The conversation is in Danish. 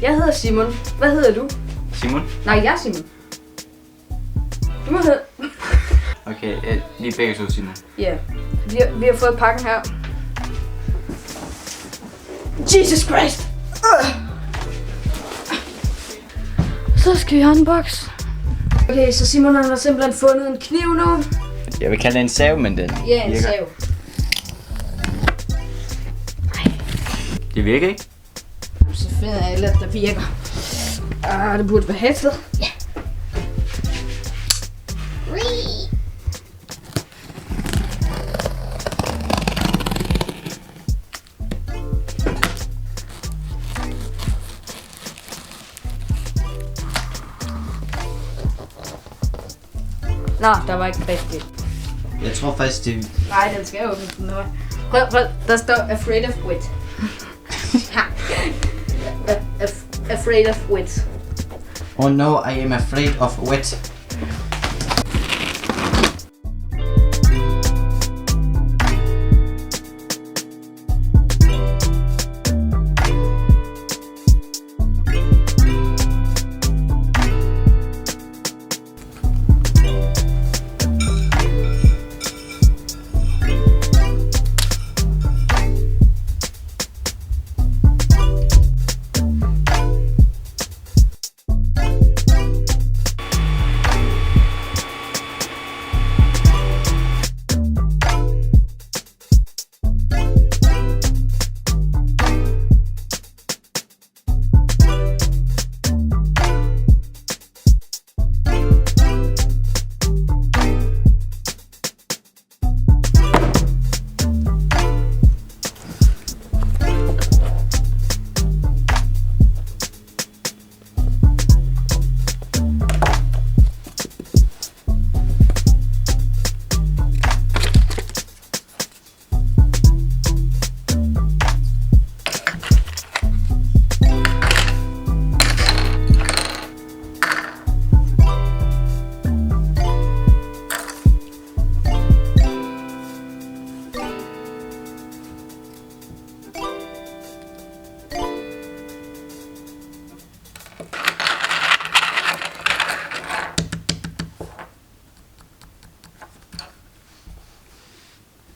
Jeg hedder Simon. Hvad hedder du? Simon? Nej, jeg er Simon. Du må hedde... Okay, vi er begge to Simon. Ja. Vi har fået pakken her. Jesus Christ! Så skal vi unbox. Okay, så Simon har simpelthen fundet en kniv nu. Jeg vil kalde det en sav, men den Ja, en sav. Det virker ikke? Så finder jeg alt, der virker. Det burde være hæftet. Ja. Nå, der var ikke rigtigt. Jeg tror faktisk, det... Nej, den skal åbne den nu. Prøv. Der står afraid of wit. Afraid of wit. Oh no, I am afraid of wet.